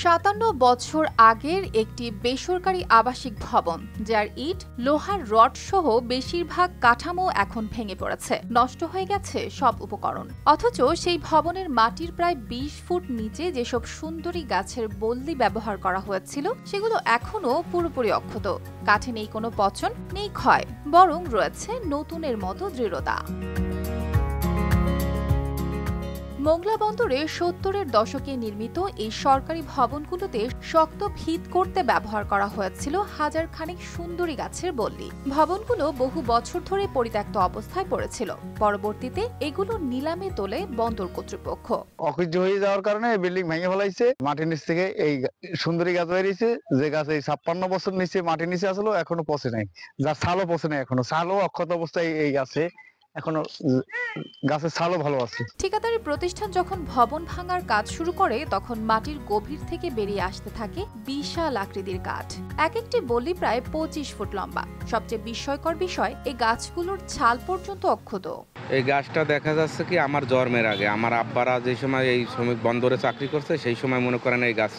৫৭ বছর আগের একটি বেসরকারি আবাসিক ভবন, যার ইট, লোহার রড সহ বেশিরভাগ কাঠামো এখন ভেঙে পড়েছে, নষ্ট হয়ে গেছে সব উপকরণ। অথচ সেই ভবনের মাটির প্রায় ২০ ফুট নিচে যেসব সুন্দরী গাছের বল্লি ব্যবহার করা হয়েছিল, সেগুলো এখনও পুরোপুরি অক্ষত। কাঠে নেই কোনো পচন, নেই ক্ষয়, বরং রয়েছে নতুনের মতো দৃঢ়তা। মোংলা বন্দরে ৭০-এর দশকে নির্মিত এই সরকারি ভবনগুলোতে শক্ত ভিত করতে ব্যবহার করা হয়েছিল হাজার খানেক সুন্দরী গাছের বল্লি। ভবনগুলো বহু বছর ধরে পরিত্যক্ত অবস্থায় পড়েছিল। পরবর্তীতে এগুলো নিলামে তোলে বন্দর কর্তৃপক্ষ। অকৃত্য হয়ে যাওয়ার কারণে বিল্ডিং ভেঙে ফেলাইছে। মাটির নিচ থেকে এই সুন্দরী গাছ বেরিয়েছে, যে গাছ এই ৫৬ বছর নিচে মাটির নিচে আসলো, এখনো পচে নাই, যার ছালও পচে নাই, এখনো ছালও অক্ষত অবস্থায় এই গাছে, এখনো গাছের ছালও ভালো আছে। ঠিকাদারি প্রতিষ্ঠান যখন ভবন ভাঙার কাজ শুরু করে, তখন মাটির গভীর থেকে বেরিয়ে আসতে থাকে বিশাল আকৃতির কাঠ। এক একটি বল্লি প্রায় ২৫ ফুট লম্বা। সবচেয়ে বিস্ময়কর বিষয়, এই গাছগুলোর ছাল পর্যন্ত অক্ষত। এই গাছটা দেখা যাচ্ছে কি আমার জন্মের আগে আমার আব্বারা যে সময় এই শ্রমিক বন্দরে চাকরি করছে, সেই সময় মনে করেন এই গাছ,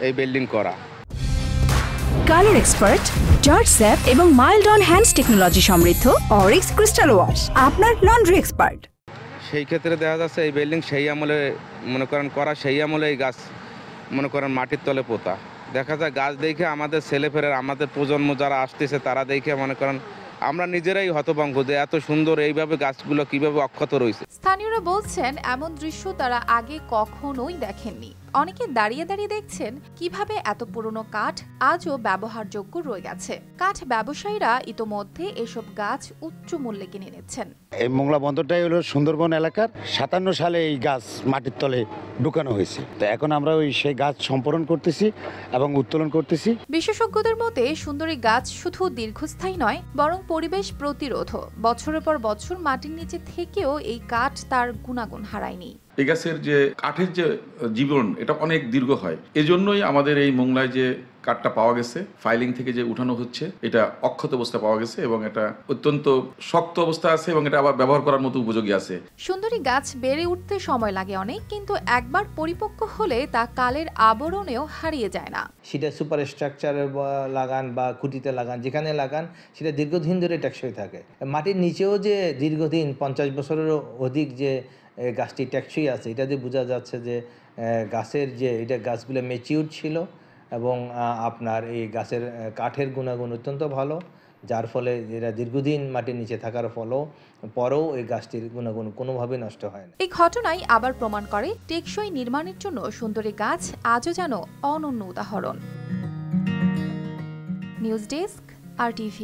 এই বিল্ডিং করা। কালার এক্সপার্ট, জর্জ স্যাপ এবং মাইল্ড অন হ্যান্ডস টেকনোলজি সমৃদ্ধ অরিক্স ক্রিস্টাল ওয়াশ আপনার লন্ড্রি এক্সপার্ট। সেই ক্ষেত্রে দেখা যাচ্ছে এই বিল্ডিং সেই আমলে মনে করেন করা, সেই আমলে এই গাছ মনে করেন মাটির তলে পোতা। দেখা যায় গাছ দেখে আমাদের ছেলেফেরের, আমাদের প্রজন্ম যারা আসতেছে তারা দেখে মনে করেন আমরা নিজেরাই হতভম্ব যে এত সুন্দর এইভাবে গাছগুলো কিভাবে অক্ষত রয়েছে। স্থানীয়রা বলছেন, এমন দৃশ্য তারা আগে কখনোই দেখেননি। অনেকে দাঁড়িয়ে দাঁড়িয়ে দেখছেন কিভাবে এত পুরনো কাঠ আজও ব্যবহারযোগ্য রয়ে গেছে। কাঠ ব্যবসায়ীরা ইতোমধ্যে এসব গাছ উচ্চ মূল্যে কিনে নিচ্ছেন। এই মোংলা বন্দরটাই হলো সুন্দরবন এলাকার। ৫৭ সালে এই গাছ মাটির তলে ঢুকানো হয়েছে। তো এখন আমরা সেই গাছ সম্পূরণ করতেছি এবং উত্তোলন করতেছি। বিশেষজ্ঞদের মতে সুন্দরী গাছ শুধু দীর্ঘস্থায়ী নয়, বরং পরিবেশ প্রতিরোধ। বছরের পর বছর মাটির নিচে থেকেও এই কাঠ তার গুণাগুণ হারায়নি। এই গাছের যে কাঠের যে জীবন, এটা অনেক দীর্ঘ হয়। এজন্যই আমাদের এই মোংলায় যে কাঠটা পাওয়া গেছে, ফাইলিং থেকে যে উঠানো হচ্ছে, এটা অক্ষত অবস্থা পাওয়া গেছে এবং এটা অত্যন্ত শক্ত অবস্থা আছে এবং এটা আবার ব্যবহার করার মতো উপযোগী আছে। সুন্দরী গাছ বেড়ে উঠতে সময় লাগে অনেক, কিন্তু একবার পরিপক্ক হলে তা কালের আবরণেও হারিয়ে যায় না। সেটা সুপার স্ট্রাকচারে লাগান বা খুঁটিতে লাগান, যেখানে লাগান সেটা দীর্ঘদিন ধরে টেকসই থাকে। মাটির নিচেও যে দীর্ঘদিন ৫০ বছরেরও অধিক যে গাছটি টেকসই আছে, এটা দিয়ে বোঝা যাচ্ছে যে গাছের যে এটা গাছগুলো ম্যাচিউর ছিল এবং আপনার এই গাছের কাঠের গুণাগুণ অত্যন্ত ভালো, যার ফলে এরা দীর্ঘদিন মাটির নিচে থাকার পরেও এই গাছটির গুণাগুণ কোনোভাবেই নষ্ট হয় না। এই ঘটনাই আবার প্রমাণ করে টেকসই নির্মাণের জন্য সুন্দরী গাছ আজও যেন অনন্য উদাহরণ। News desk, RTV।